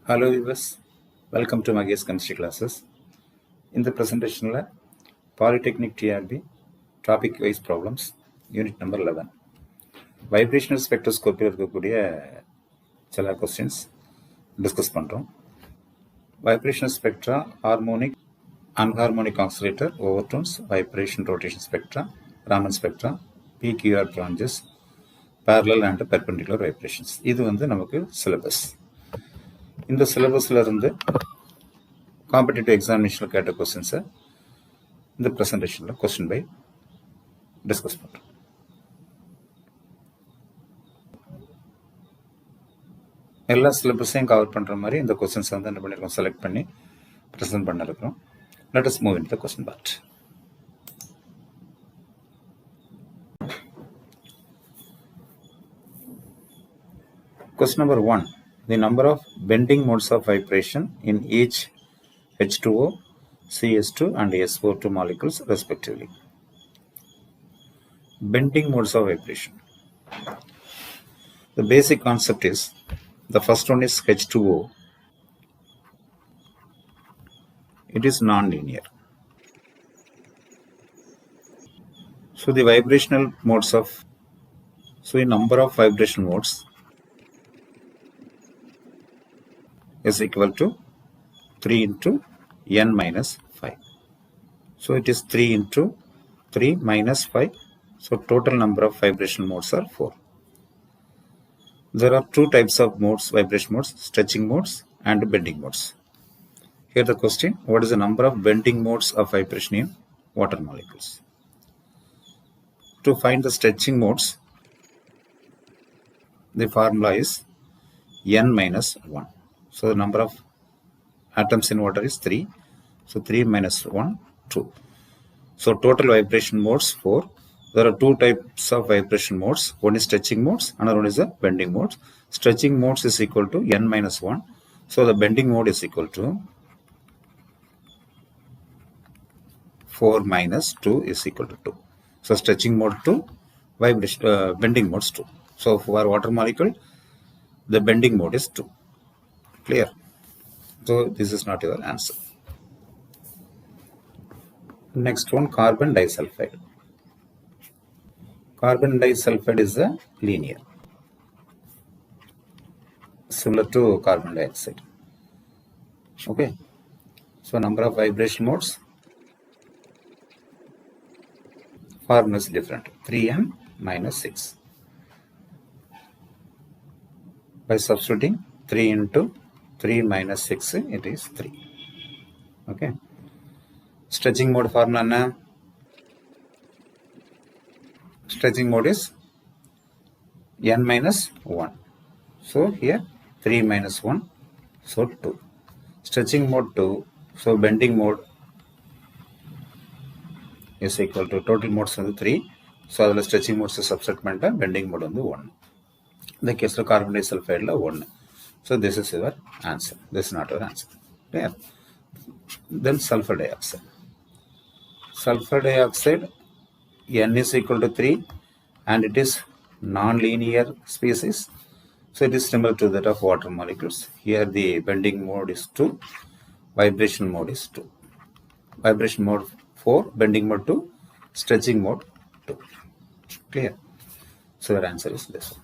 Hello viewers, welcome to Magesh Chemistry classes. In the presentation, Polytechnic TRB topic wise problems, unit number 11. Vibrational spectroscopy இருக்கக்கூடிய சில questions discuss பண்றோம். Vibrational spectra, harmonic, anharmonic oscillator, overtones, vibration rotation spectra, Raman spectra, PQR branches, parallel and perpendicular vibrations. இது வந்து நமக்கு syllabus. இந்த syllabusல இருந்து competitive எக்ஸாமினேஷனில் கேட்ட கொஸ்டின்ஸை இந்த ப்ரெசன்டேஷனில் கொஸ்டின் பை டிஸ்கஸ் பண்ணுறோம். எல்லா சிலபஸையும் கவர் பண்ணுற மாதிரி இந்த கொஸ்டின்ஸை வந்து என்ன பண்ணியிருக்கோம், செலக்ட் பண்ணி ப்ரெசென்ட் பண்ணிருக்கிறோம். Let us move in the question part. Question number 1. The number of bending modes of vibration in each H2O, CS2 and SO2 molecules respectively. Bending modes of vibration. The basic concept is, the first one is H2O. It is non-linear. So the vibrational modes of, so the number of vibration modes is equal to 3 into n minus 5. So it is 3 into 3 minus 5. So total number of vibration modes are 4. There are two types of modes, vibration modes, stretching modes and bending modes. Here the question, what is the number of bending modes of vibration in water molecules? To find the stretching modes, the formula is n minus 1. So the number of atoms in water is 3. So 3 minus 1, 2. So total vibration modes 4. There are two types of vibration modes. One is stretching modes, another one is the bending modes. Stretching modes is equal to n minus 1. So the bending mode is equal to 4 minus 2 is equal to 2. So stretching mode 2, bending modes 2. So for water molecule, the bending mode is 2. Clear? So this is not your answer. Next one, carbon disulfide. Carbon disulfide is a linear, similar to carbon dioxide. Okay. So number of vibration modes, formula is different. 3n minus 6. By substituting 3 into 3 minus 6, it is 3. Okay. Stretching mode formula, stretching mode is n minus 1. So here 3 minus 1, so 2. Stretching mode 2, so bending mode is equal to total modes on the 3. So the stretching modes is subset manta, bending mode on the 1. The case of carbon disulfide 1. So this is your answer. This is not your answer. Clear? Then sulfur dioxide. Sulfur dioxide, n is equal to 3 and it is non-linear species. So it is similar to that of water molecules. Here the bending mode is 2, vibration mode is 2. Vibration mode 4, bending mode 2, stretching mode 2. Clear? So your answer is this one.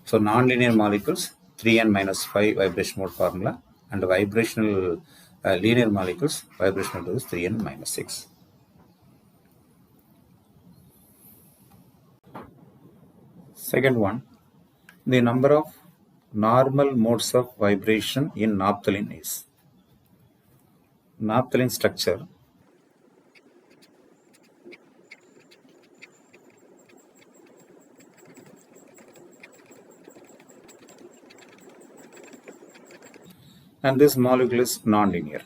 So non-linear molecules, 3n minus 5 vibration mode formula, and vibrational linear molecules, vibration mode is 3n minus 6. Second one, the number of normal modes of vibration in naphthalene is. Naphthalene structure, and this molecule is non-linear.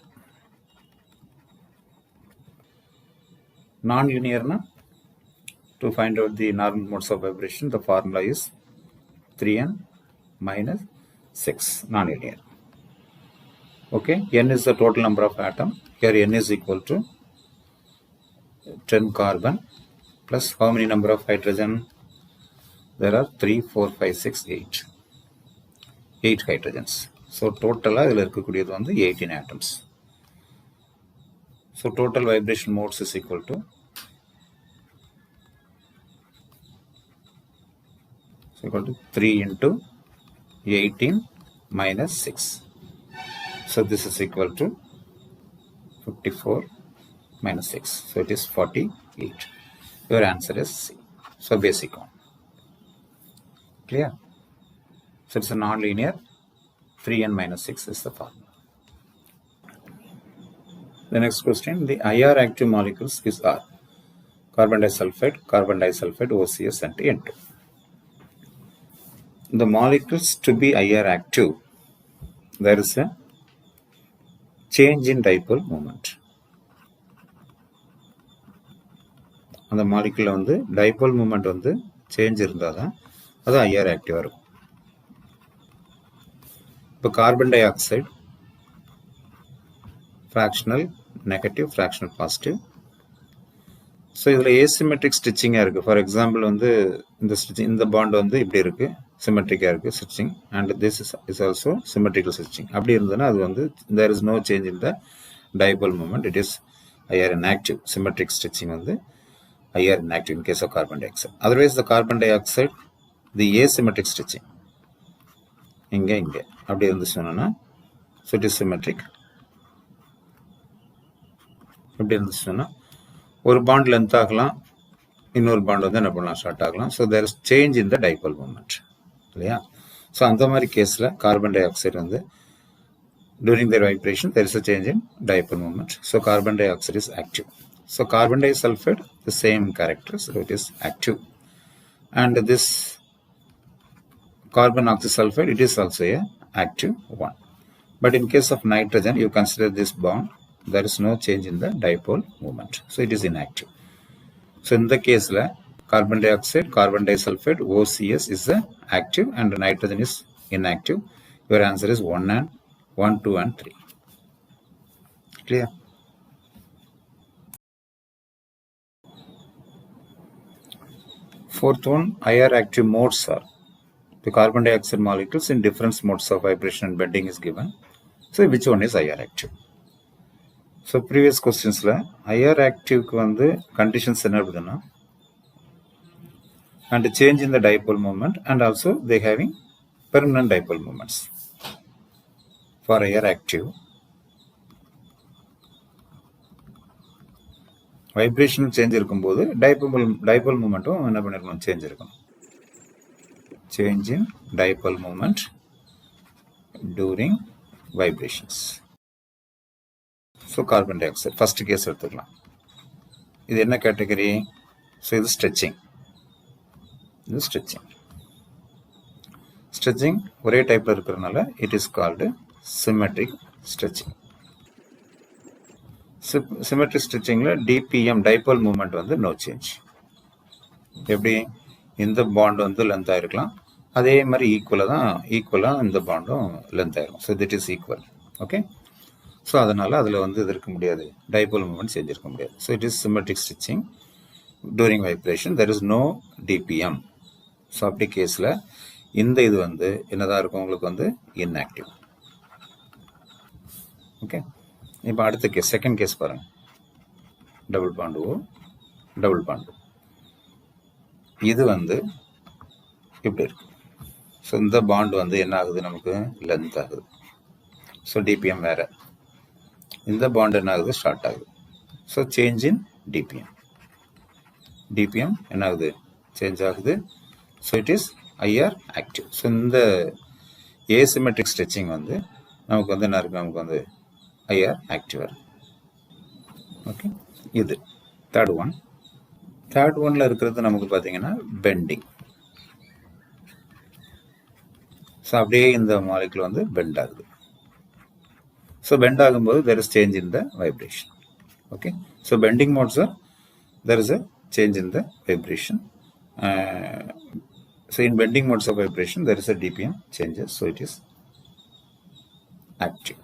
Non-linear, na? To find out the normal modes of vibration, the formula is 3n minus 6, non-linear. Okay, n is the total number of atoms. Here n is equal to 10 carbon plus how many number of hydrogen? There are 3, 4, 5, 6, 8. 8 hydrogens. So total இதில் இருக்கக்கூடியது வந்து 18 atoms. So total vibration modes is equal to 3 into 18 minus 6. So this is equal to 54 minus 6. So it is 48. Your answer is C. So basic one. Clear? So it's a non-linear. 3n minus 6 is the formula. The next question, the IR active molecules is R. Carbon disulfide, OCS and N2. The molecules to be IR active, there is a change in dipole moment. அந்த மாலிகுல வந்து dipole moment வந்து change இருந்தால் தான் அது IR ஆக்டிவாக இருக்கும். இப்போ carbon di oxide fractional negative, fractional positive. So இதில் ஏசிமெட்ரிக் ஸ்டிச்சிங்காக இருக்குது. ஃபார் எக்ஸாம்பிள் வந்து இந்த ஸ்டிச்சிங், இந்த பாண்ட் வந்து இப்படி இருக்குது, சிமெட்ரிக்காக இருக்குது stretching, and this is also symmetrical stretching. அப்படி இருந்ததுன்னா அது வந்து there is no change in the dipole moment, it is IR inactive. Symmetric stretching வந்து IR inactive in case of carbon dioxide. Otherwise, the carbon dioxide, the asymmetric stitching. இங்கே அப்படி இருந்துச்சுன்னா, so it is symmetric. அப்படி இருந்துச்சுன்னா ஒரு bond length ஆகலாம், இன்னொரு bond வந்து என்ன பண்ணலாம், ஷார்ட் ஆகலாம். So there is change in the dipole moment இல்லையா? ஸோ அந்த மாதிரி கேஸில் கார்பன் டை ஆக்சைடு வந்து during their vibration there is a change in dipole moment. So carbon dioxide is active. So carbon disulfide, the same character, so it is active. And this carbon oxysulfide, it is also a active one. But in case of nitrogen, you consider this bond, there is no change in the dipole moment. So it is inactive. So in the case, carbon dioxide, carbon disulfide, OCS is the active and nitrogen is inactive. Your answer is 1, 2 and 3. Clear? Fourth one, IR active modes are the carbon dioxide molecules in different modes of vibration and bending is given. So which one is IR active? So previous questions la IR active ku vandu conditions enna iruduna, and change in the dipole moment, and also they having permanent dipole moments. For IR active, vibration change இருக்கும்போது dipole மூமெண்ட்டும் என்ன பண்ணிருக்கணும், change இருக்கணும். Change in dipole moment during vibrations. So carbon dioxide first case எடுத்துக்கலாம். இது என்ன category? So இது stretching. இது ஸ்ட்ரெச்சிங் ஒரே டைப்ல இருக்கிறதுனால it is called symmetric stretching. Symmetric ஸ்டிச்சிங்ல டிபிஎம் டைபோல் மூமெண்ட் வந்து நோ சேஞ்ச். எப்படி இந்த பாண்ட் வந்து லென்த் ஆயிருக்கலாம், அதே மாதிரி ஈக்குவலாக இந்த பாண்டும் லென்த் ஆயிருக்கும். So that is equal. Okay. So அதனால அதில் வந்து இது இருக்க முடியாது, டைபோல் மூமெண்ட் செஞ்சிருக்க முடியாது. So it is symmetric stretching during vibration, there is no DPM. So அப்படி கேஸில் இந்த இது வந்து என்னதான் இருக்கும், உங்களுக்கு வந்து இன்ஆக்டிவ். ஓகே. இப்போ அடுத்த கேஸ், செகண்ட் கேஸ் பாருங்க. டபுள் பாண்டு இது வந்து இப்படி இருக்கு. ஸோ இந்த பாண்ட் வந்து என்ன ஆகுது, நமக்கு லென்த் ஆகுது. ஸோ டிபிஎம் வேற, இந்த பாண்ட் என்ன ஆகுது, ஷார்ட் ஆகுது. ஸோ சேஞ்ச் இன் டிபிஎம் என்ன ஆகுது, சேஞ்ச் ஆகுது. So it is IR active. So இந்த ஏசிமெட்ரிக் ஸ்ட்ரெச்சிங் வந்து நமக்கு வந்து என்ன இருக்கு, நமக்கு வந்து IR active. ஓகே. இது தேர்ட் ஒன்ல இருக்கிறது நமக்கு பார்த்தீங்கன்னா பெண்டிங். ஸோ அப்படியே இந்த மாலிகுல் வந்து பெண்ட் ஆகுது. ஸோ பெண்ட் ஆகும்போது there is change in the vibration. Okay. So bending modes there is a change in the vibration. So in bending modes of vibration there is a DPM changes. So it is active.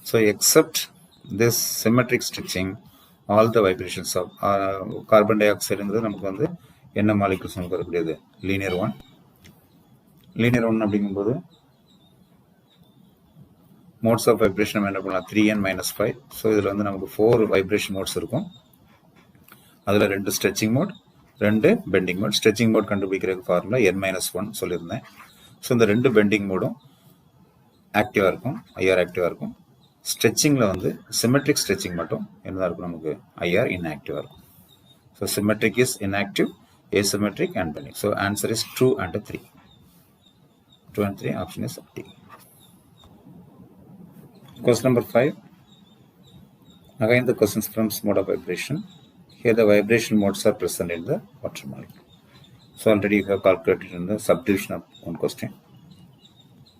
So except this symmetric stitching, all the vibrations of carbon dioxide நமக்கு வந்து என்ன molecules நமக்கு வரக்கூடியது, linear one. Linear 1 அப்படிங்கும்போது modes of vibration நம்ம என்ன பண்ணலாம் 3n - 5. So இதில் வந்து நமக்கு 4 வைப்ரேஷன் மோட்ஸ் இருக்கும். அதில் 2 stretching mode, 2 bending mode. Stretching mode கண்டுபிடிக்கிறதுக்கு ஃபார்முலா n-1 சொல்லியிருந்தேன். ஸோ இந்த 2 பெண்டிங் மோடும் ஆக்டிவாக இருக்கும், ஐஆர் ஆக்டிவாக இருக்கும். ஸ்ட்ரெச்சிங்கில் வந்து சிமெட்ரிக் ஸ்ட்ரெச்சிங் மட்டும் என்னதான் இருக்கும், நமக்கு ஐஆர் இன்ஆக்டிவாக இருக்கும். So symmetric is inactive, asymmetric and bending. So answer is 2 and 3. 2 and 3, option is D. Question number 5. Again the questions from mode of vibration. Here the vibration modes are present in the water molecule. So already you have calculated in the subdivision of one question.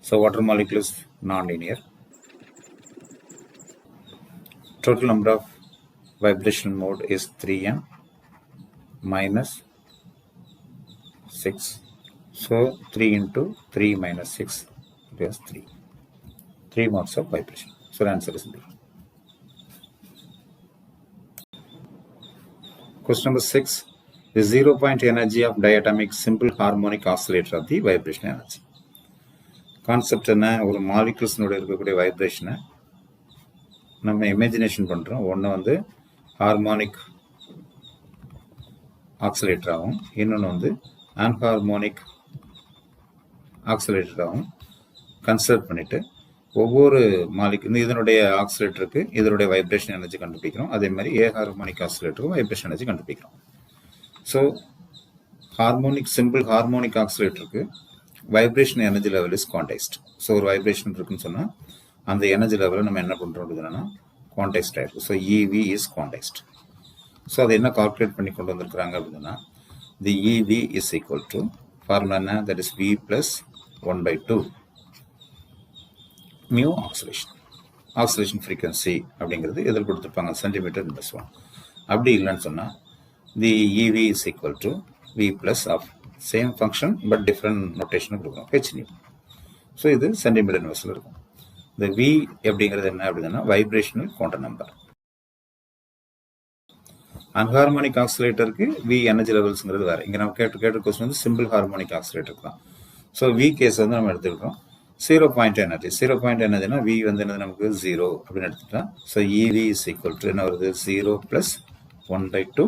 So water molecule is non-linear. Total number of vibration mode is 3n minus 6. So 3 into 3 minus 6, it is 3. 3 modes of vibration. So the answer is B. Question number 6. The 0-point energy of diatomic simple harmonic oscillator of the vibration energy. Concept என்ன, ஒரு மாலிகுல்ஸ்னோட இருக்கக்கூடிய வைப்ரேஷனை நம்ம imagination பண்ணுறோம். ஒன்று வந்து harmonic ஆக்சிலேட்டராகவும், இன்னொன்று வந்து anharmonic ஆக்சிலேட்டராகவும் consider பண்ணிவிட்டு ஒவ்வொரு மாலிகுல் இதனுடைய ஆக்சிலேட்டருக்கு இதனுடைய வைப்ரேஷன் எனர்ஜி கண்டுபிடிக்கிறோம். அதே மாதிரி ஏ ஹார்மோனிக் ஆக்சிலேட்டருக்கும் வைப்ரேஷன் எனர்ஜி கண்டுபிடிக்கிறோம். ஸோ சிம்பிள் ஹார்மோனிக் ஆக்சிலேட்டருக்கு vibration energy level is quantized. So ஒரு வைப்ரேஷன் இருக்குன்னு சொன்னால் அந்த எனர்ஜி லெவலில் நம்ம என்ன பண்ணுறோம் அப்படின்னா குவான்டைஸ்ட் ஆகிருக்கு. So EV is quantized. So அதை என்ன கால்குலேட் பண்ணி கொண்டு வந்திருக்கிறாங்க அப்படின்னா, the EV is equal to formula என்ன, that is V plus 1/2 mu oscillation frequency அப்படிங்கிறது எதில் கொடுத்துருப்பாங்க, சென்டிமீட்டர் +1. அப்படி இல்லைன்னு சொன்னால் the EV is equal to V plus half same function but different நோட்டேஷனை கொடுக்குறோம், h/நியூ. ஸோ இது சென்டிமீட்டர் இன்வெர்ஸில் இருக்கும். இந்த வி அப்படிங்கிறது என்ன அப்படின்னா வைப்ரேஷனல் குவாண்டம் நம்பர். அன்ஹார்மோனிக் ஆக்சிலேட்டருக்கு வி எனர்ஜி லெவல்ஸுங்கிறது வேறு. இங்கே நம்ம கேட்ட கொஸ்டின் வந்து சிம்பிள் ஹார்மோனிக் ஆக்சிலேட்டருக்கு தான். ஸோ வி கேஸ் வந்து நம்ம எடுத்துக்கிட்டோம் 0-point எனர்ஜி. 0-point எனர்ஜினா வி வந்து என்னது நமக்கு 0 அப்படின்னு எடுத்துட்டோம். So EV is equal to என்ன வருது, 0 + 1/2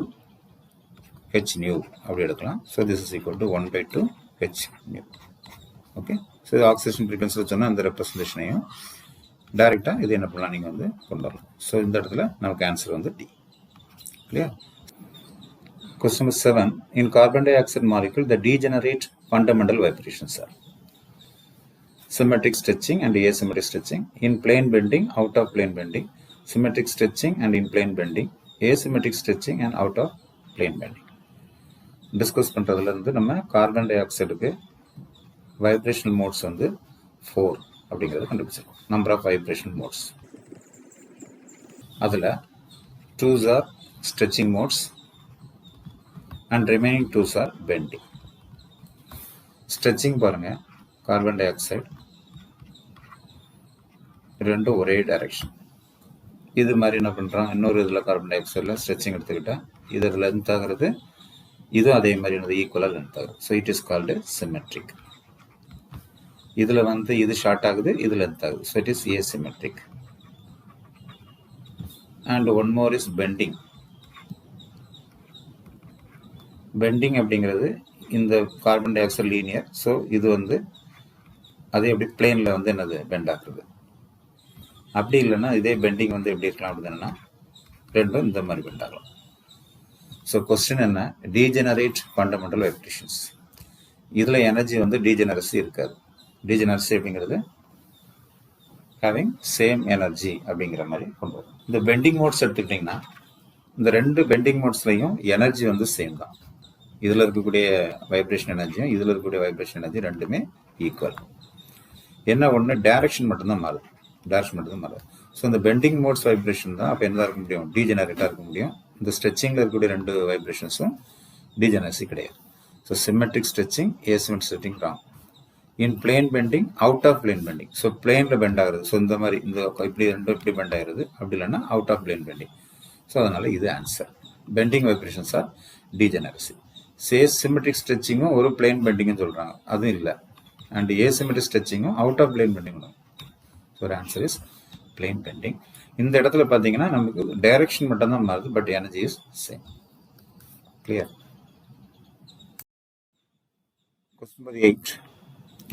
h/நியூ அப்படி எடுக்கலாம். So this is equal to 1/2 h/நியூ. ஓகே. ஸோ இது ஆக்சிலேஷன் ஃப்ரீக்வன்சி சொன்னால் அந்த ரெப்ரசன்டேஷனையும் டைரெக்டாக இது என்ன பண்ணலாம், நீங்கள் வந்து கொண்டு வரலாம். ஸோ இந்த இடத்துல நமக்கு ஆன்சர் வந்து D. Clear? Question number 7. In carbon dioxide molecule, the degenerate fundamental vibrations are symmetric stretching and asymmetric stretching, in plane bending, out of plane bending, symmetric stretching and in plane bending, asymmetric stretching and out of plane bending. Discuss பண்ணுறதுல இருந்து நம்ம carbon tie ஆக்சைடுக்கு vibrational modes வந்து 4 அப்படிங்கிறத கண்டுபிடிச்சிருக்கோம். Number of vibrational modes அதில் 2s are stretching modes and remaining 2s are bending. Stretching பாருங்க, carbon di oxide ரெண்டும் ஒரே டைரக்ஷன். இது மாதிரி என்ன பண்ணுறோம், இன்னொரு இதில் கார்பன் டை ஆக்சைடில் ஸ்ட்ரெச்சிங் எடுத்துக்கிட்டால் இது லென்த் ஆகிறது, இதுவும் அதே மாதிரி என்னது ஈக்குவலாக லென்த் ஆகுது. So it is called symmetric. இதில் வந்து இது ஷார்ட் ஆகுது, இது லென்த் ஆகுது. So it is asymmetric. And one more is bending. Bending அப்படிங்கிறது இந்த carbon dioxide linear. So இது வந்து அதே எப்படி பிளேனில் வந்து என்னது பெண்ட் ஆகுறது. அப்படி இல்லைன்னா இதே பெண்டிங் வந்து எப்படி இருக்கலாம் அப்படின்னா ரெண்டும் இந்த மாதிரி பெண்ட் ஆகலாம். ஸோ கொஸ்டின் என்ன, டீஜெனரேட் ஃபண்டமெண்டல் வைப்ரேஷன்ஸ். இதில் எனர்ஜி வந்து டீஜெனரசி இருக்காது. டீஜெனரசி அப்படிங்கிறது ஹேவிங் சேம் எனர்ஜி அப்படிங்கிற மாதிரி கொண்டு வரும். இந்த பெண்டிங் மோட்ஸ் எடுத்துக்கிட்டிங்கன்னா இந்த ரெண்டு பெண்டிங் மோட்ஸ்லையும் எனர்ஜி வந்து சேம் தான். இதில் இருக்கக்கூடிய வைப்ரேஷன் எனர்ஜியும் இதில் இருக்கக்கூடிய வைப்ரேஷன் எனர்ஜி ரெண்டுமே ஈக்குவல். என்ன ஒன்று, டைரக்ஷன் மட்டும்தான் மாறுது. ஸோ இந்த பெண்டிங் மோட்ஸ் வைப்ரேஷன் தான் அப்போ என்னதான் இருக்க முடியும், டீஜெனரேட்டாக இருக்க முடியும். இந்த ஸ்ட்ரெச்சிங்கில் இருக்கக்கூடிய ரெண்டு வைப்ரேஷன்ஸும் டீஜெனரசி கிடையாது. So symmetric stretching, asymmetric stretching wrong. In plane bending, out of plane bending. So பிளேனில் பெண்ட் ஆகுறது. ஸோ இந்த மாதிரி இந்த இப்படி ரெண்டும் இப்படி பெண்ட் ஆகிறது, அப்படி இல்லைன்னா out of plane bending. So அதனால் இது answer. Bending vibrations are degeneracy. Symmetric ஸ்ட்ரெச்சிங்கும் ஒரு பிளேன் பெண்டிங்னு சொல்கிறாங்க, அதுவும் இல்லை. அண்ட் ஏசிமெட்ரி ஸ்ட்ரெச்சிங்கும் அவுட் ஆஃப் பிளேன் பெண்டிங் வரும். So answer is plane bending. இந்த இடத்துல பார்த்தீங்கன்னா நமக்கு டைரக்ஷன் மட்டும் தான் மாறுது, but energy is same. Clear? Question number 8.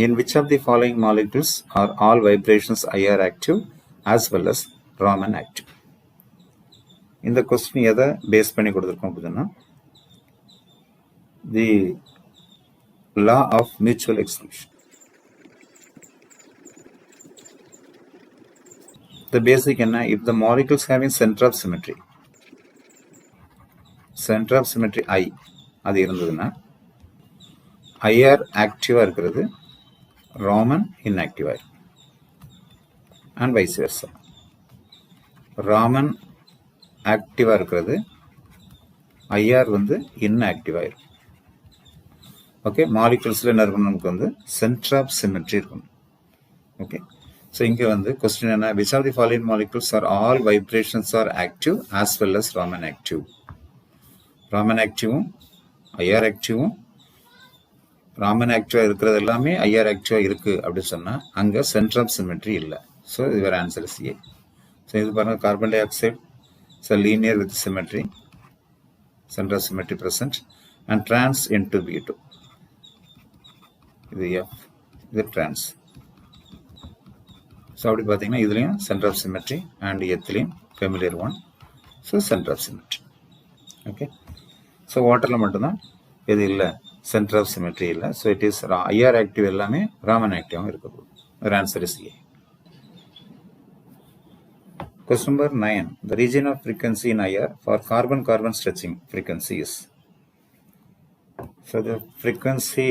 In which of the following molecules are all vibrations IR active as well as Raman active? இந்த question எதை பேஸ் பண்ணி கொடுத்துருக்கோம் அப்படின்னா, தி law of mutual exclusion. The basic என்ன, if the molecules having center of symmetry I அது இருந்ததுன்னா IR ஆக்டிவாக இருக்கிறது, ராமன் இன்ஆக்டிவாக இருக்கும். And vice Versa. ராமன் ஆக்டிவாக இருக்கிறது, IR வந்து இன்ஆக்டிவாக இருக்கும். ஓகே, மாலிகுல்ஸில் என்ன இருக்கணும், நமக்கு வந்து சென்டர் ஆஃப் சிமெட்ரி இருக்கணும். ஓகே, ஸோ இங்கே வந்து கொஸ்டின் என்ன, which of the following molecules are all vibrations are active as well as Raman active? Raman ஆக்டிவும் IR ஆக்டிவும், ராமன் ஆக்டிவாக இருக்கிறது எல்லாமே IR ஆக்டிவாக இருக்குது அப்படின்னு சொன்னால் அங்கே சென்டர் ஆஃப் சிமெட்ரி இல்லை. ஸோ இதுவரை ஆன்சர் இஸ் ஏ. ஸோ இது பாருங்கள், carbon dioxide so linear with symmetry, centre of symmetry present, and trans into B2. இது F, இது ட்ரான்ஸ். ஸோ அப்படி பார்த்தீங்கன்னா இதுலேயும் சென்டர் ஆஃப் சிமெட்ரி அண்ட் எத்துலேயும் familiar one. So centre of symmetry. Okay, so வாட்டரில் மட்டும்தான் இது இல்லை, சென்டர் ஆஃப் சிமெட்ரி இல்லை. So it is IR active எல்லாமே ராமன் ஆக்டிவாகவும் இருக்க போகுது. ஒரு answer is A. Question number 9. The region of frequency in IR for carbon-carbon stretching frequency is. So the frequency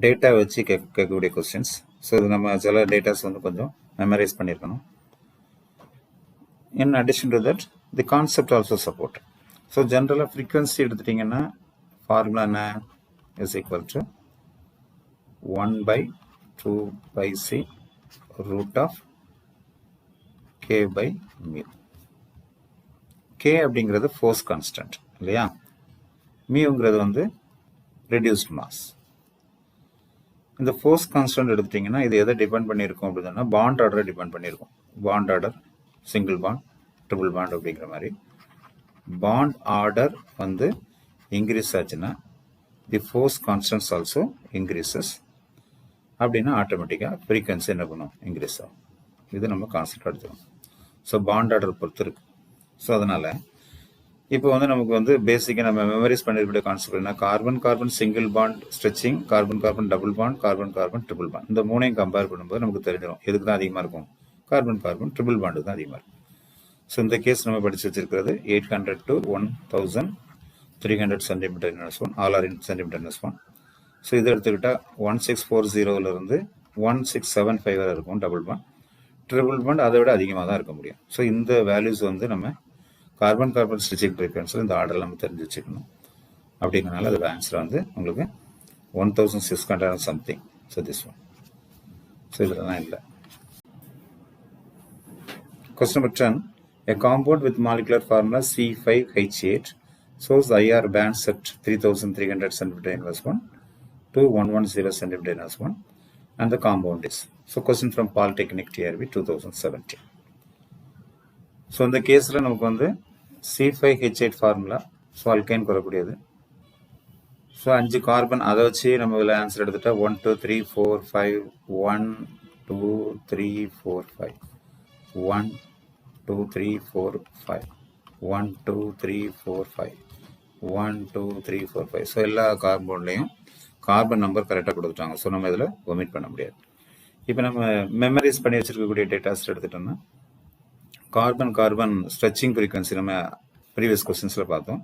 data வச்சு கேட்கக்கூடிய கொஸ்டின்ஸ். ஸோ இது நம்ம சில டேட்டாஸ் வந்து கொஞ்சம் மெமரைஸ் பண்ணியிருக்கணும். In addition to that, the concept also support. So ஜென்ரலாக frequency எடுத்துட்டிங்கன்னா ஃபார்முலா என்ன, is equal to 1/2πc root of k/μ. k அப்படிங்கிறது ஃபோர்ஸ் கான்ஸ்டன்ட் இல்லையா, மியூங்கிறது வந்து ரெடியூஸ்ட் மாஸ். இந்த ஃபோர்ஸ் கான்ஸ்டன்ட் எடுத்துட்டிங்கன்னா இது எதை டிபெண்ட் பண்ணியிருக்கோம் அப்படின்னா பாண்ட் ஆர்டரை டிபெண்ட் பண்ணியிருக்கோம். Bond order, single bond, triple bond அப்படிங்கிற மாதிரி பாண்ட் ஆர்டர் வந்து இன்க்ரீஸ் ஆச்சுன்னா தி ஃபோர்ஸ் கான்ஸ்டன்ட்ஸ் ஆல்சோ இன்க்ரீசஸ். அப்படின்னா ஆட்டோமேட்டிக்காக ஃப்ரீக்வன்சி என்ன பண்ணும், இன்க்ரீஸ் ஆகும். இது நம்ம கான்செப்ட் எடுத்துக்கணும். ஸோ பாண்ட் ஆர்டர் பொறுத்து இருக்கு. ஸோ அதனால் இப்போ வந்து நமக்கு வந்து பேசிக்காக நம்ம மெமரிஸ் பண்ணிருக்கிற கான்செப்ட் என்ன, carbon carbon single bond stretching, carbon carbon double bond, carbon carbon triple bond. இந்த மூணையும் கம்பேர் பண்ணும்போது நமக்கு தெரிஞ்சிடும் எதுக்கு தான் அதிகமாக இருக்கும், கார்பன் கார்பன் ட்ரிபிள் பாண்டுக்கு தான் அதிகமாக இருக்கும். ஸோ இந்த கேஸ் நம்ம படித்து வச்சிருக்கிறது 800 to 1300 centimetre inverse one, all are in centimetre inverse one. So இதை எடுத்துக்கிட்டால் 1640 1675 வரை இருக்கும் டபுள் பாண்ட். ட்ரிபிள் பாண்ட் அதை விட அதிகமாக தான் இருக்க முடியும். ஸோ இந்த வேல்யூஸ் வந்து நம்ம கார்பன் கார்பன் ஸ்ட்ரெச்சிங் ஃப்ரீக்வன்சியில் இந்த ஆர்டரில் நம்ம தெரிஞ்சு வச்சுக்கணும். அப்படிங்கிறனால அதோட ஆன்சர் வந்து உங்களுக்கு 1600 something. So this one. So இதெல்லாம் இல்லை. Question number 10. A compound with molecular formula C5H8 shows IR bands at 3300 centimeter inverse 1 to 110 centimeter inverse 1, and the compound is. So question from Polytechnic TRB 2017. So இந்த கேஸில் நமக்கு வந்து C5H8 formula, so alkyne வரக்கூடியது. So 5 carbon, அதை வச்சு நம்ம இதில் answer எடுத்துட்டா 1 2 3 4 5 1 2 3 4 5 1 2 3 4 5 1 2 3 4 5 1 2 3 4 5. ஸோ எல்லா கார்பன்லையும் கார்பன் நம்பர் கரெக்டாக கொடுத்துட்டாங்க. ஸோ நம்ம இதில் ஒமிட் பண்ண முடியாது. இப்போ நம்ம மெமரைஸ் பண்ணி வச்சிருக்கக்கூடிய டேட்டாஸ் எடுத்துட்டோம்னா கார்பன் கார்பன் ஸ்ட்ரெச்சிங் ஃப்ரீக்வன்சி நம்ம ப்ரீவியஸ் கொஸ்டின்ஸில் பார்த்தோம்.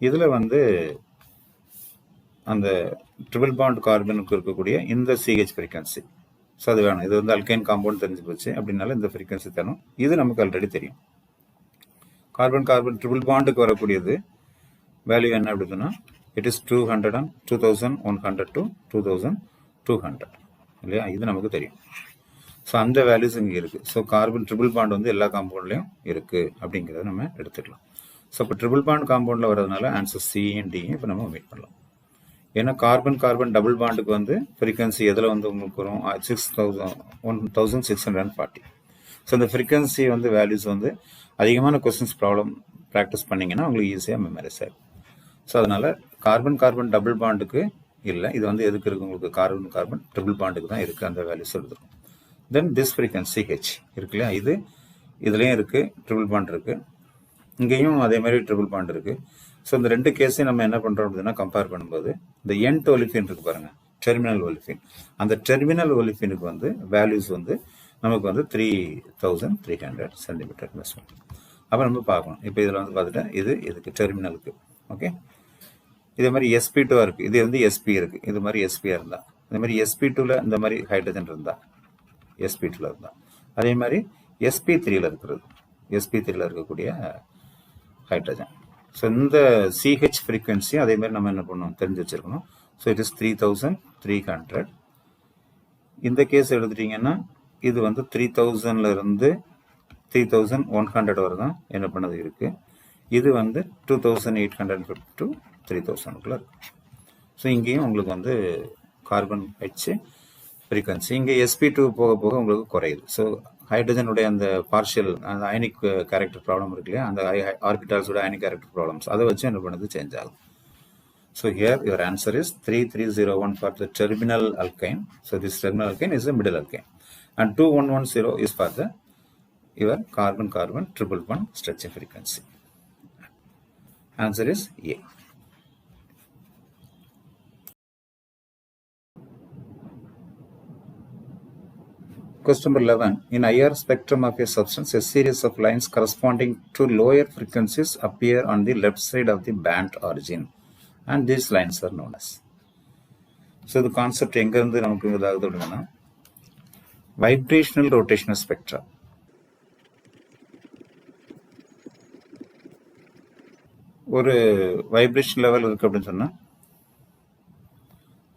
இதில் வந்து அந்த ட்ரிபிள் பாண்ட் கார்பனுக்கு இருக்கக்கூடிய இந்த CH ஃப்ரீக்வன்சி, ஸோ அது வேணும். இது வந்து அல்கைன் காம்பவுண்ட் தெரிஞ்சு போச்சு அப்படின்னால இந்த ஃப்ரீக்வன்சி தரும். இது நமக்கு ஆல்ரெடி தெரியும். கார்பன் கார்பன் ட்ரிபிள் பாண்டுக்கு வரக்கூடியது வேல்யூ என்ன அப்படின்னா இட் இஸ் 2100 to 2200 இல்லையா, இது நமக்கு தெரியும். ஸோ அந்த வேல்யூஸ் இங்கே இருக்குது. ஸோ கார்பன் ட்ரிபிள் பாண்ட் வந்து எல்லா காம்பவுண்ட்லையும் இருக்குது அப்படிங்கிறத நம்ம எடுத்துக்கலாம். ஸோ இப்போ ட்ரிபிள் பாண்ட் காம்பவுண்டில் வரதுனால ஆன்சர் C and D இப்போ நம்ம ஒமிட் பண்ணலாம். ஏன்னா கார்பன் கார்பன் டபுள் பாண்டுக்கு வந்து ஃப்ரீக்வன்சி எதில் வந்து உங்களுக்கு வரும் 1640. ஸோ இந்த ஃப்ரீக்வன்சி வந்து வேல்யூஸ் வந்து அதிகமான கொஸ்டின்ஸ் ப்ராப்ளம் ப்ராக்டிஸ் பண்ணிங்கன்னா உங்களுக்கு ஈஸியாக மெமரைஸ் ஆகும். ஸோ அதனால் கார்பன் கார்பன் டபுள் பாண்டுக்கு இல்லை, இது வந்து எதுக்கு இருக்குது உங்களுக்கு கார்பன் கார்பன் ட்ரிபிள் பாண்டுக்கு தான் இருக்குது அந்த வேல்யூஸ் எழுதுறோம். தென் திஸ் ஃப்ரீக்வன்சி ஹெச் இருக்கு இல்லையா, இது இதுலேயும் இருக்குது ட்ரிபிள் பாண்ட் இருக்குது, இங்கேயும் அதே மாதிரி ட்ரிபிள் பாண்ட் இருக்குது. ஸோ இந்த ரெண்டு கேஸையும் நம்ம என்ன பண்ணுறோம் அப்படின்னா கம்பேர் பண்ணும்போது இந்த எண்ட் ஒலிஃபின் இருக்கு பாருங்கள், டெர்மினல் ஒலிஃபின், அந்த டெர்மினல் ஒலிஃபினுக்கு வந்து வேல்யூஸ் வந்து நமக்கு வந்து 3300 சென்டிமீட்டர் மெஷர்மெண்ட். அப்போ நம்ம பார்க்கணும். இப்போ இதில் வந்து பார்த்துட்டா இது இதுக்கு டெர்மினலுக்கு ஓகே. இதே மாதிரி sp2 இருக்குது, இது வந்து sp இருக்குது, இது மாதிரி sp-ஆக இருந்தால், இதே மாதிரி sp2ல் இந்த மாதிரி ஹைட்ரஜன் இருந்தால் sp2ல் இருந்தால், அதே மாதிரி sp3ல் இருக்கிறது, sp3ல் இருக்கக்கூடிய ஹைட்ரஜன். ஸோ இந்த சிஹெச் ஃப்ரீக்வன்சி அதே மாதிரி நம்ம என்ன பண்ணணும் தெரிஞ்சு வச்சுருக்கணும். So it is 3300. இந்த கேஸ் எடுத்துட்டிங்கன்னா இது வந்து 3000லேருந்து 3100 வரை தான் என்ன பண்ணது இருக்குது. இது வந்து 2850 to 3000க்குள்ளே இருக்குது. ஸோ இங்கேயும் உங்களுக்கு வந்து கார்பன் ஹெச் ஃப்ரீக்வன்சி இங்கே sp2 போக போக உங்களுக்கு குறையுது. ஸோ ஹைட்ரஜனுடைய அந்த பார்ஷியல் அந்த அயனிக் கேரக்டர் ப்ராப்ளம் இருக்கு இல்லையா, அந்த ஆர்பிட்டால்ஸோட அயனிக் கேரக்டர் ப்ராப்ளம்ஸ் அதை வச்சு என்ன பண்ணுது சேஞ்ச் ஆகும். So here your answer is 3301 for the terminal alkyne. So this terminal alkyne is a middle alkyne and 2110 is for the your carbon carbon triple bond stretching frequency. Answer is A. Question number 11. In IR spectrum of a substance, a series of lines corresponding to lower frequencies appear on the left side of the band origin, and these lines are known as. So the concept எங்க இருந்து நமக்கு இதாகுது அப்படின்னா vibrational ரோட்டேஷனல் spectra. ஒரு vibration level இருக்குது அப்படின்னு சொன்னால்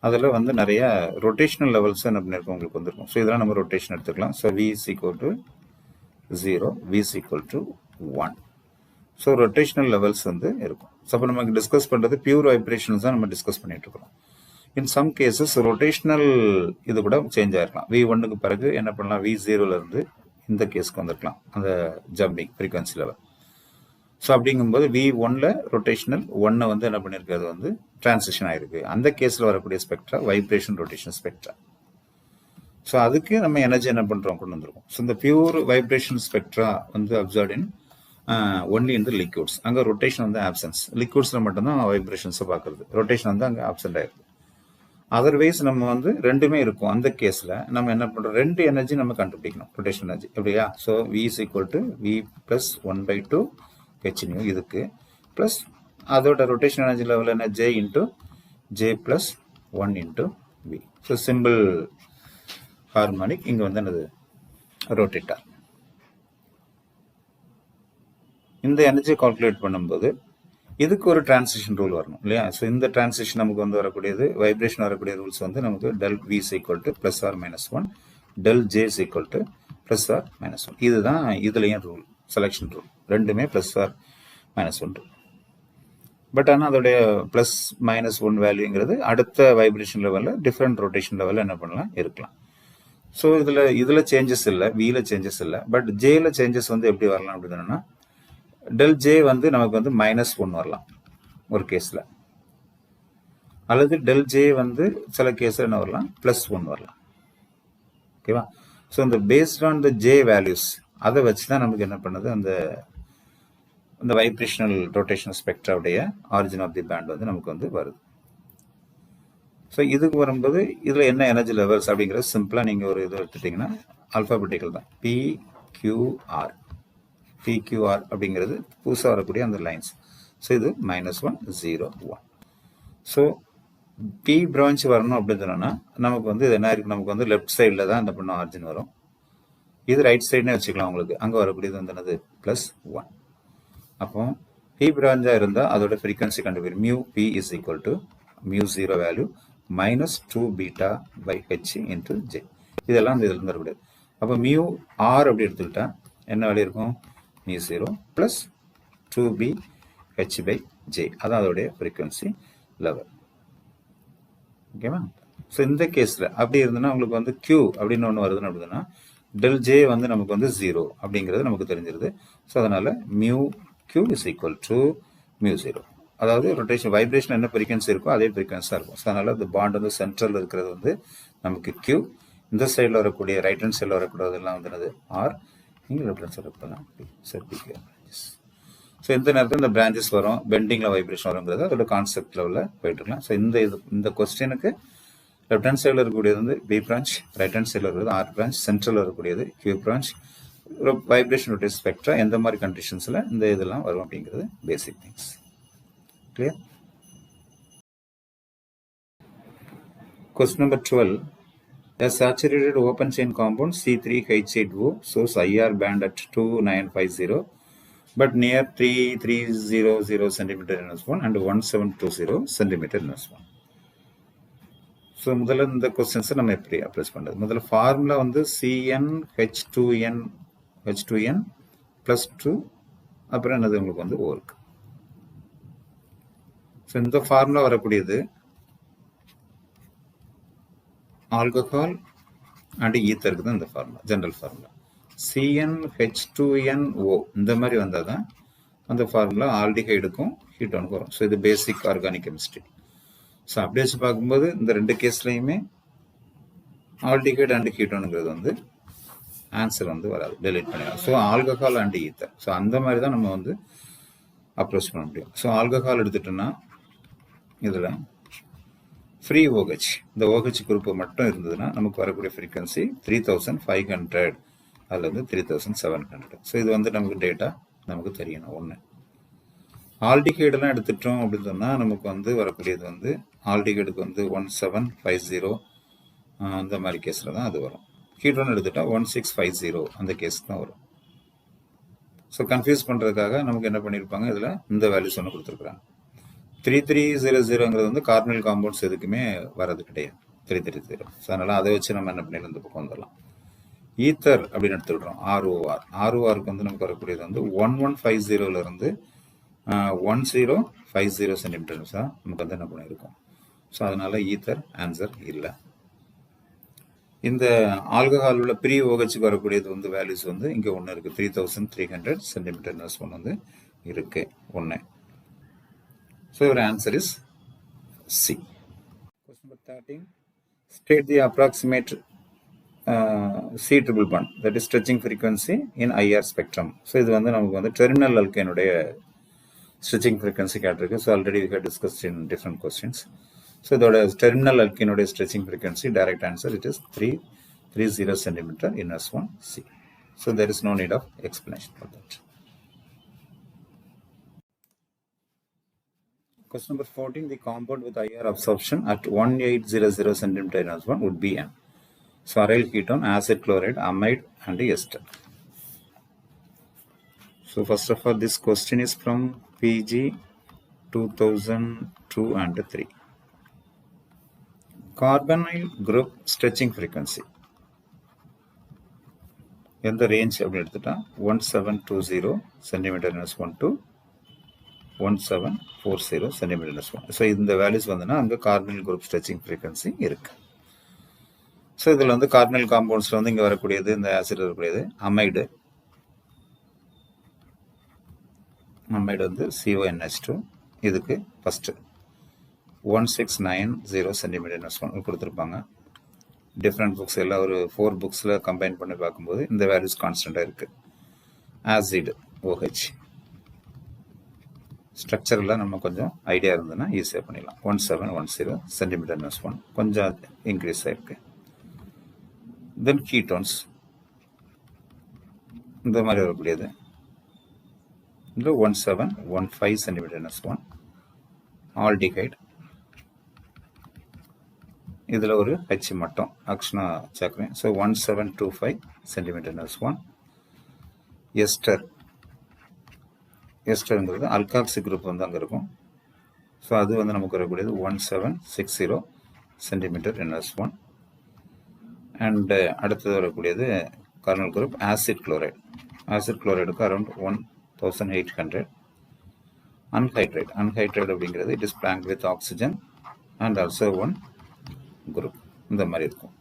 அதில் வந்து நிறைய ரொட்டேஷனல் லெவல்ஸ் என்ன பண்ணியிருக்கோம் உங்களுக்கு வந்துருக்கும். ஸோ இதெல்லாம் நம்ம ரொட்டேஷன் எடுத்துக்கலாம். So V is equal to 0, V is equal to 1. So rotational levels வந்து இருக்கும். ஸோ அப்போ நமக்கு டிஸ்கஸ் பண்ணுறது பியூர் வைப்ரேஷன்ஸ் தான் நம்ம டிஸ்கஸ் பண்ணிட்டு இருக்கிறோம். இன் சம் கேசஸ் ரொட்டேஷனல் இது கூட சேஞ்ச் ஆகிருக்கலாம். V1க்கு பிறகு என்ன பண்ணலாம், V0லேருந்து இந்த கேஸ்க்கு வந்துருக்கலாம் அந்த ஜம்பிங் ஃப்ரீக்வன்சி லெவல். ஸோ அப்படிங்கும்போது V1ல் ரொட்டேஷனல் 1 வந்து என்ன பண்ணியிருக்கு, அது வந்து டிரான்சிஷன் ஆகிருக்கு. அந்த கேஸில் வரக்கூடிய spectra vibration rotation spectra. So அதுக்கு நம்ம எனர்ஜி என்ன பண்ணுறோம் கொண்டு வந்துருக்கோம். ஸோ இந்த பியூர் வைப்ரேஷன் ஸ்பெக்ட்ரா வந்து அப்சர்வ்ட் இன் ஒன்லி இந்த லிக்விட்ஸ். அங்கே ரொட்டேஷன் வந்து ஆப்சன்ஸ், லிக்விட்ஸில் மட்டும்தான் வைப்ரேஷன்ஸை பார்க்குறது, ரொட்டேஷன் வந்து அங்கே ஆப்சென்ட் ஆகிருக்கு. அதர்வைஸ் நம்ம வந்து ரெண்டுமே இருக்கும். அந்த கேஸில் நம்ம என்ன பண்ணுறோம், ரெண்டு எனர்ஜி நம்ம கண்டுபிடிக்கணும் ரொட்டேஷன் எனர்ஜி எப்படியா. So V is equal to V plus 1/2 H nu இதுக்கு ப்ளஸ் அதோட ரொட்டேஷன் எனர்ஜி லெவல் என்ன J into J plus 1 into V. So simple harmonic இங்கே வந்து என்னது ரொட்டேட்டர். இந்த எனர்ஜியை கால்குலேட் பண்ணும்போது இதுக்கு ஒரு டிரான்சிஷன் ரூல் வரணும் இல்லையா. ஸோ இந்த டிரான்சிஷன் நமக்கு வந்து வரக்கூடியது வைப்ரேஷன் வரக்கூடிய ரூல்ஸ் வந்து நமக்கு del V is equal to plus or minus 1, del J is equal to plus or minus 1. இதுதான் இதுலேயும் ரூல், செலெக்ஷன் ரூல். ரெண்டுமே plus or minus 1 rule. But ஆனால் அதோடைய ப்ளஸ் மைனஸ் 1 வேல்யூங்கிறது அடுத்த வைப்ரேஷன் லெவலில் டிஃப்ரெண்ட் ரொட்டேஷன் லெவலில் என்ன பண்ணலாம் இருக்கலாம். ஸோ இதில் சேஞ்சஸ் இல்லை, வியில் சேஞ்சஸ் இல்லை. பட் ஜேயில் சேஞ்சஸ் வந்து எப்படி வரலாம் அப்படின்னா del J வந்து நமக்கு வந்து -1 வரலாம் ஒரு கேஸில், அல்லது del J வந்து சில கேஸில் என்ன வரலாம் +1 வரலாம். ஓகேவா. ஸோ இந்த based on the J values அதை வச்சு தான் நமக்கு என்ன பண்ணுது அந்த வைப்ரேஷனல் ரொட்டேஷனல் ஸ்பெக்ட்ராவுடைய ஆரிஜின் ஆஃப் தி பேண்ட் வந்து நமக்கு வந்து வருது. ஸோ இதுக்கு வரும்போது இதில் என்ன எனர்ஜி லெவல்ஸ் அப்படிங்கிறது சிம்பிளாக நீங்கள் ஒரு இது எடுத்துட்டிங்கன்னா ஆல்ஃபாபெட்டிக்கல் தான். PQR அப்படிங்கிறது புதுசாக வரக்கூடிய அந்த லைன்ஸ். ஸோ இது -1, 0, 1. ஸோ P பிரான்ச் வரணும் அப்படின்னு சொன்னோன்னா நமக்கு வந்து இது என்ன இருக்குது, நமக்கு வந்து லெஃப்ட் சைடில் தான் இந்த பண்ண ஆரிஜின் வரும். இது ரைட் சைடுனே வச்சுக்கலாம் உங்களுக்கு. அங்கே வரக்கூடியது வந்து என்னது +1. அப்போ P பிரான்ச்சாக இருந்தால் அதோட ஃப்ரீக்வன்சி கண்டுபிடிக்கும். μP is equal to μ0 value -2 beta by H into J. இதெல்லாம் அந்த இதில் வரக்கூடியது. அப்போ μR அப்படி எடுத்துக்கிட்டா என்ன வேல்யூ இருக்கும், μ0 + 2B H by J. அதான் அதோடைய ஃப்ரீக்வன்சி லெவல். ஓகேவா? ஸோ இந்த கேஸில் அப்படி இருந்ததுன்னா உங்களுக்கு வந்து Q அப்படின்னு ஒன்று வருதுன்னு அப்படின்னா டெல் ஜே வந்து நமக்கு வந்து 0 அப்படிங்கிறது நமக்கு தெரிஞ்சிருது. ஸோ அதனால் mu Q is equal to mu 0. அதாவது ரொட்டேஷன் வைப்ரேஷன் என்ன ஃப்ரீக்வன்சி இருக்கோ அதே ஃப்ரீக்வன்ஸாக இருக்கும். ஸோ அதனால் இந்த பாண்ட் வந்து சென்ட்ரலில் இருக்கிறது வந்து நமக்கு Q, இந்த சைடில் வரக்கூடிய ரைட் ஹேண்ட் சைடில் வரக்கூடியதெல்லாம் வந்து ஆர், இங்கே லெஃப்ட் ஹேண்ட் சைடில் இருக்கலாம் பிரான்ச்சஸ். ஸோ இந்த நேரத்தில் இந்த பிரான்ச்சஸ் வரும், பெண்டிங்கில் வைப்ரேஷன் வருங்கிறது அதோட கான்செப்ட் லெவலில் போயிட்டு இருக்கலாம். ஸோ இந்த கொஸ்டினுக்கு லெஃப்ட் ஹேண்ட் சைடில் இருக்கக்கூடியது வந்து பி பிரான்ச், ரைட் ஹேண்ட் சைடில் இருக்கிறது ஆர் பிரான்ச், சென்ட்ரலில் இருக்கக்கூடியது Q பிரான்ச். ஒரு வைப்ரேஷன் ரொட்டேட் ஸ்பெக்ட்ரா எந்த மாதிரி கண்டிஷன்ஸில் இந்த இதெல்லாம் வரும் அப்படிங்கிறது basic things. Clear? Question number 12. A saturated open chain compound C3H8O shows IR band at 2950 but near 3300 cm N1 and 1720 cm N1. So முதல்ல இந்த கொஸ்டின்ஸை நம்ம எப்படி அப்ளேஸ் பண்ணுறது? முதல்ல ஃபார்முலா வந்து CnH2n + 2 அப்புறம் என்னது உங்களுக்கு வந்து O இருக்கு. ஸோ இந்த ஃபார்முலா வரக்கூடியது ஆல்கஹால் அண்ட் ஈத்தருக்கு தான் இந்த ஃபார்முலா, ஜென்ரல் ஃபார்முலா. CnH2nO இந்த மாதிரி வந்தால் தான் அந்த ஃபார்முலா ஆல்டிஹைடுக்கும் கீட்டோனுக்கும் வரும். ஸோ இது பேசிக் ஆர்கானிக் கெமிஸ்ட்ரி. ஸோ அப்படி வச்சு பார்க்கும்போது இந்த ரெண்டு கேஸ்லையுமே ஆல்டிஹைடு அண்ட் கீட்டோனுங்கிறது வந்து ஆன்சர் வந்து வராது, டெலிட் பண்ணிடலாம். So alcohol and ether, so அந்த மாதிரி தான் நம்ம வந்து அப்ரோச் பண்ண முடியும். ஸோ ஆல்கஹால் எடுத்துட்டோன்னா இதில் ஃப்ரீ OH, இந்த OH குரூப்பு மட்டும் இருந்ததுன்னா நமக்கு வரக்கூடிய ஃப்ரீக்வன்சி 3500 அல்லது 3700. ஸோ இது வந்து நமக்கு டேட்டா நமக்கு தெரியணும். ஒன்று ஆல்டிஹைடெல்லாம் எடுத்துட்டோம் அப்படின்னு சொன்னால் நமக்கு வந்து வரக்கூடியது வந்து ஆல்டிஹைடுக்கு வந்து 1750 அந்த மாதிரி கேஸில் தான் அது வரும். கீட்டோன் எடுத்துட்டா 1650 அந்த கேஸ் தான் வரும். ஸோ கன்ஃபியூஸ் பண்ணுறதுக்காக நமக்கு என்ன பண்ணியிருப்பாங்க, இதில் இந்த வேல்யூஸ் ஒன்று கொடுத்துருக்குறாங்க. 3300 வந்து கார்பனல் காம்பவுண்ட்ஸ் எதுக்குமே வரது கிடையாது, 330. ஸோ அதனால் அதை வச்சு நம்ம என்ன பண்ணிடலாம், இந்த பக்கம் வந்துடலாம். ஈத்தர் அப்படின்னு எடுத்துக்கிட்டோம், RORக்கு வந்து நமக்கு வரக்கூடியது வந்து 1150 1050 சென்டிமீட்டர்ஸாக நமக்கு வந்து என்ன பண்ணியிருக்கோம். ஸோ அதனால் ஈத்தர் ஆன்சர் இல்லை. இந்த ஆல்கஹால் உள்ள ப்ரீ OHக்கு வரக்கூடியது வந்து வேல்யூஸ் வந்து இங்கே ஒன்று இருக்குது, 3300 சென்டிமீட்டர் ஒன்று வந்து இருக்குது, ஒன்று. So your answer is C. Question number 13. State the approximate C triple bond, that is stretching frequency in IR spectrum. So இது வந்து நமக்கு வந்து terminal alkane stretching frequency கேட்டிருக்கு. So already we have discussed in different questions. So இதோட terminal alkane stretching frequency, direct answer, it is 330 cm in S1C. So there is no need of explanation for that. Question number 14. The compound with IR absorption at 1800 cm in S1 would be N. So aryl ketone, acid chloride, amide and ester. So first of all, this question is from PG 2002 and 3. Carbonyl group stretching frequency. In the range of 1720 cm in S1 to 1740 cm in S1. So இந்த values வந்துன்னா அங்கே கார்பனில் group stretching frequency இருக்கு. So இதில் வந்து கார்பனில் காம்பவுண்ட்ஸில் வந்து இங்கே வரக்கூடியது, இந்த ஆசிட் வரக்கூடியது அமைடு. அமைடு வந்து CONH2. இதுக்கு ஃபஸ்ட்டு 1690 சென்டிமீட்டர் இன் S1 கொடுத்துருப்பாங்க. டிஃப்ரெண்ட் புக்ஸ் எல்லாம் ஒரு 4 புக்ஸில் கம்பைன் பண்ணி பார்க்கும்போது இந்த வேல்யூஸ் கான்ஸ்டண்ட்டாக இருக்குது. ஆசிட் OH ஸ்ட்ரக்சரில் நம்ம கொஞ்சம் ஐடியா இருந்ததுன்னா ஈஸியாக பண்ணிடலாம். 1710 சென்டிமீட்டர் S1 கொஞ்சம் இன்க்ரீஸ் ஆகிருக்கு. தென் கீட்டோன்ஸ் இந்த மாதிரி வரக்கூடியது இந்த 1715 சென்டிமீட்டர் S1. ஆல்டிஹைட் இதில் ஒரு H மட்டும் ஆக்ஷனா சேர்க்குறேன். So 1725 centimetre S1. எஸ்டர்ங்கிறது அல்காக்சி குரூப் வந்து அங்கே இருக்கும். ஸோ அது வந்து நமக்கு வரக்கூடியது 1760 சென்டிமீட்டர் S1. அண்டு அடுத்தது வரக்கூடியது carbonyl group acid chloride. Acid குளோரைடுக்கு அரௌண்ட் 1800. அன்ஹைட்ரேட் அப்படிங்கிறது it is blank with oxygen and also 1 group இந்த மாதிரி இருக்கும்.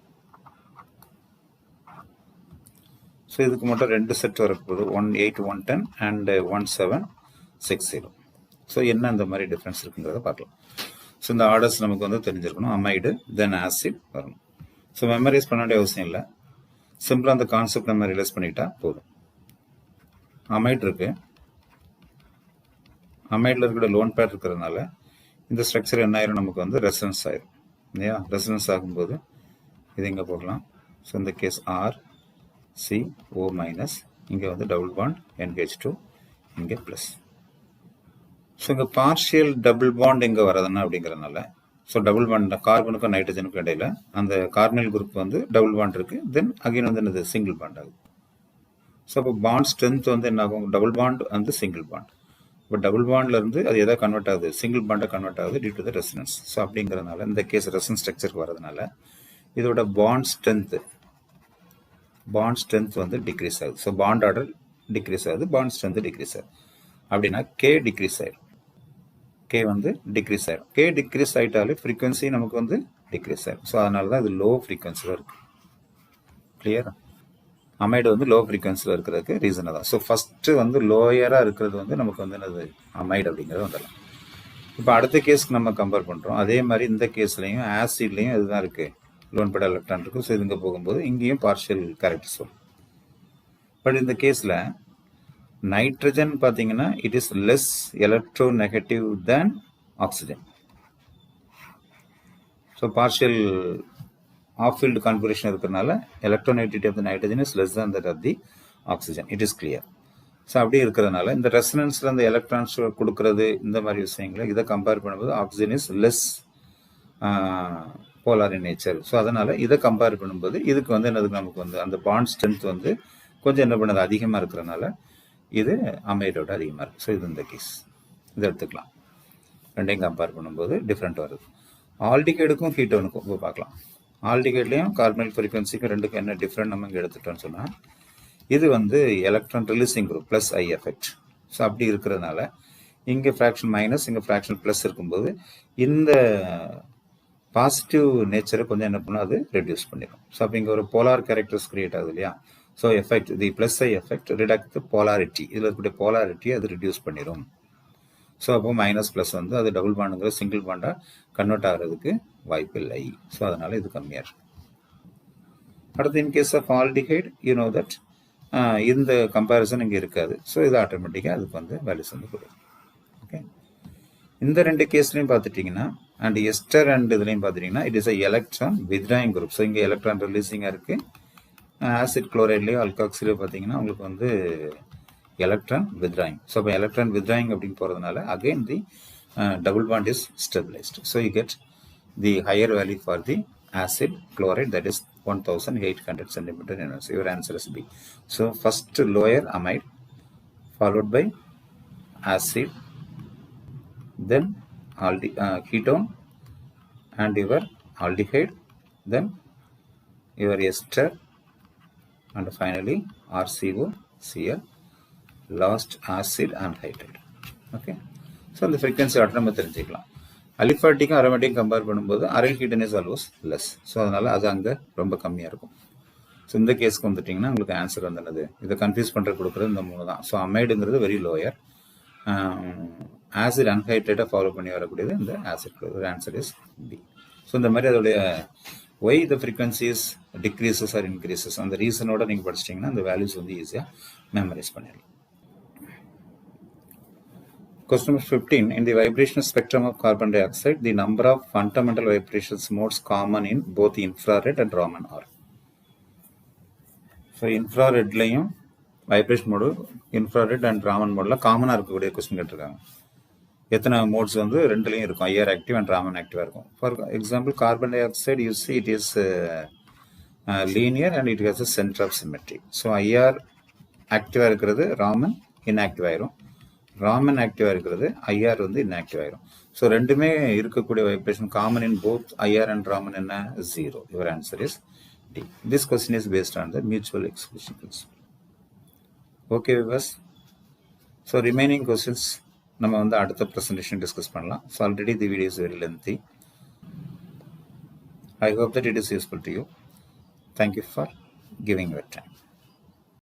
ஸோ இதுக்கு மட்டும் 2 செட் வரப்போகுது, 1, 8, 110 அண்ட் 1760. ஸோ என்ன இந்த மாதிரி டிஃப்ரென்ஸ் இருக்குங்கிறத பார்க்கலாம். ஸோ இந்த ஆர்டர்ஸ் நமக்கு வந்து தெரிஞ்சிருக்கணும். அமைடு தென் ஆசிட் வரணும். ஸோ மெமரைஸ் பண்ண வேண்டிய அவசியம் இல்லை, சிம்பிளாக அந்த கான்செப்ட் நம்ம ரியலைஸ் பண்ணிக்கிட்டா போதும். அமைடு இருக்கு, அமைடில் இருக்கிற லோன் பேட் இருக்கிறதுனால இந்த ஸ்ட்ரக்சர் என்ன ஆயிரும், நமக்கு வந்து ரெசனன்ஸ் ஆயிரும் இல்லையா. ரெசனன்ஸ் ஆகும்போது இது இங்கே போடலாம். ஸோ இந்த case R C O minus, இங்கே வந்து டபுள் பாண்ட் NH2, இங்கே ப்ளஸ். ஸோ இங்கே பார்ஷியல் டபுள் பாண்ட் எங்கே வரதுன்னா அப்படிங்கிறதுனால, ஸோ டபுள் பாண்ட் கார்பனுக்கும் நைட்ரஜனுக்கும் இடையில அந்த கார்பனில் குரூப் வந்து டபுள் பாண்ட் இருக்குது, தென் அகைன் வந்து என்னது சிங்கிள் பாண்ட் ஆகுது. ஸோ அப்போ பாண்ட் ஸ்ட்ரென்த் வந்து என்ன ஆகும், டபுள் பாண்ட் வந்து சிங்கிள் பாண்ட். இப்போ டபுள் பாண்ட்ல இருந்து அது எதாவது கன்வெர்ட் ஆகுது, சிங்கிள் பாண்டாக கன்வெர்ட் ஆகுது due to the resonance. So அப்படிங்கிறதுனால இந்த கேஸ் ரெசனன்ஸ் ஸ்ட்ரக்சருக்கு வரதுனால இதோட பாண்ட் ஸ்ட்ரென்த் வந்து டிக்ரீஸ் ஆகுது. ஸோ பாண்ட் ஆர்டர் டிக்ரீஸ் ஆகுது, பாண்ட் ஸ்ட்ரென்த் டிக்ரீஸ் ஆகுது. அப்படின்னா கே டிக்ரீஸ் ஆயிடும், கே வந்து டிக்ரீஸ் ஆயிடும். கே டிக்ரீஸ் ஆகிட்டாலே ஃப்ரீக்வன்சி நமக்கு வந்து டிக்ரீஸ் ஆகிடும். ஸோ அதனால தான் இது லோ ஃப்ரீக்வன்சியில் இருக்குது. கிளியரா? அமைடு வந்து லோ ஃப்ரீக்வன்சியில் இருக்கிறதுக்கு ரீசனாக தான். ஸோ ஃபஸ்ட்டு வந்து லோயராக இருக்கிறது வந்து நமக்கு வந்து என்னது அமைடு அப்படிங்கிறது வந்துடலாம். இப்போ அடுத்த கேஸ்க்கு நம்ம கம்பேர் பண்ணுறோம். அதே மாதிரி இந்த கேஸ்லையும் ஆசிட்லையும் இதுதான் இருக்குது, லோன் பேட் எலக்ட்ரான் இருக்குது. ஸோ இதுங்க போகும்போது இங்கேயும் பார்ஷியல் கேரக்டர்ஸ் வரும். பட் இந்த கேஸில் நைட்ரஜன் பார்த்தீங்கன்னா it is less electronegative than oxygen. So partial of field configuration இருக்கிறதுனால electronegativity of the nitrogen is less than that of the oxygen. It is clear. So அப்படி இருக்கிறதுனால இந்த ரெசனன்ஸில் அந்த எலக்ட்ரான்ஸ் கொடுக்கறது இந்த மாதிரி விஷயங்களை இதை கம்பேர் பண்ணும்போது oxygen is less polar in nature. So அதனால் இதை கம்பேர் பண்ணும்போது இதுக்கு வந்து என்னது நமக்கு வந்து அந்த பாண்ட் ஸ்ட்ரென்த் வந்து கொஞ்சம் என்ன பண்ணுது அதிகமாக இருக்கிறதுனால இது அமைடோட அதிகமாக இருக்குது. ஸோ இது இந்த கேஸ் இதை எடுத்துக்கலாம். ரெண்டையும் கம்பேர் பண்ணும்போது டிஃப்ரெண்ட் வருது. ஆல்டிகைடுக்கும் கீட்டோனுக்கும் இப்போ பார்க்கலாம். ஆல்டிகைட்லேயும் கார்பனல் ஃப்ரீக்வன்சிக்கும் ரெண்டுக்கும் என்ன டிஃப்ரெண்ட் நம்ம இங்கே எடுத்துட்டோம்னு சொன்னால், இது வந்து electron releasing group plus I effect. So அப்படி இருக்கிறதுனால இங்கே ஃப்ராக்ஷன் மைனஸ் இங்கே ஃப்ராக்ஷன் ப்ளஸ் இருக்கும்போது இந்த பாசிட்டிவ் நேச்சரை கொஞ்சம் என்ன பண்ணால் அது ரெடியூஸ் பண்ணிடும். ஸோ அப்போ இங்கே ஒரு போலார் கேரக்டர்ஸ் கிரியேட் ஆகுது இல்லையா. So effect the plus I effect reduced polarity, இதில் இருக்கக்கூடிய போலாரிட்டியை அது ரிடியூஸ் பண்ணிடும். ஸோ அப்போ மைனஸ் ப்ளஸ் வந்து அது டபுள் பாண்டுங்கிற சிங்கிள் பாண்டாக கன்வெர்ட் ஆகிறதுக்கு வாய்ப்பு இல்லை. ஸோ அதனால் இது கம்மியாக இருக்கும். அடுத்து in case of aldehyde you know that இந்த கம்பேரிசன் இங்கே இருக்காது. ஸோ இது ஆட்டோமேட்டிக்காக அதுக்கு வந்து வேல்யூஸ் வந்து கொடுக்கும். ஓகே, இந்த ரெண்டு கேஸ்லையும் பார்த்துட்டிங்கன்னா அண்ட் எஸ்டர் அண்ட் இதுலையும் பார்த்துட்டிங்கன்னா it is a electron withdrawing group. So இங்கே எலக்ட்ரான் ரிலீசிங்காக இருக்குது. ஆசிட் குளோரைட்லேயோ அல்காக்சிலையோ பார்த்தீங்கன்னா உங்களுக்கு வந்து எலக்ட்ரான் வித்ராயிங். ஸோ இப்போ எலக்ட்ரான் வித்ராயிங் அப்படின்னு போகிறதுனால again the double bond is stabilized. So you get the higher value for the acid chloride, that is 1800 centimeter inverse. Your answer is B. So first lower amide followed by acid, then ketone and your aldehyde, then your ester and finally RCO, Cl, last acid anhydride. Okay. So அந்த frequency order நம்ம தெரிஞ்சுக்கலாம். அலிஃபாட்டிக்கும் அரோமேட்டிக்கும் compare பண்ணும்போது aryl ketone is always less. So அதனால் அது அங்கே ரொம்ப கம்மியாக இருக்கும். ஸோ இந்த கேஸ்க்கு வந்துட்டிங்கன்னா உங்களுக்கு ஆன்சர் வந்து என்னது, இதை கன்ஃபியூஸ் பண்ணுற கொடுக்குறது இந்த 3 தான். ஸோ அமைடுங்கிறது வெரி லோயர், ஆசிட் அன்ஹைட்ரேட்டாக ஃபாலோ பண்ணி வரக்கூடியது இந்த acid. Answer is B. So இந்த மாதிரி அதோடைய why the frequencies decreases or increases அந்த ரீசனோட நீங்கள் படிச்சிட்டிங்கன்னா அந்த வேல்யூஸ் வந்து ஈஸியாக மெமரைஸ் பண்ணிடலாம். Question number 15. In the vibrational spectrum of carbon dioxide, the number of fundamental vibrations modes common in both infrared and Raman are. So infrared layum vibration mode, infrared and Raman mode la common இருக்கக்கூடிய question கேட்டிருக்காங்க. எத்தனை modes வந்து ரெண்டுலயும் இருக்கும், IR active and Raman active இருக்கும். For example, carbon dioxide you see it is linear and it has a center of symmetry. So IR active இருக்கிறது, Raman inactive ஆயிரும். ராமன் ஆக்டிவாக இருக்கிறது, ஐஆர் வந்து இன்ஆக்டிவ் ஆயிரும். ஸோ ரெண்டுமே இருக்கக்கூடிய vibration common in both IR and Raman என்ன 0. Your answer is D. This question is based on the mutual exclusion principle. Okay viewers, so remaining questions நம்ம வந்து அடுத்த ப்ரெசன்டேஷன் டிஸ்கஸ் பண்ணலாம். So already the video is very lengthy. I hope that it is useful to you. Thank you for giving your time.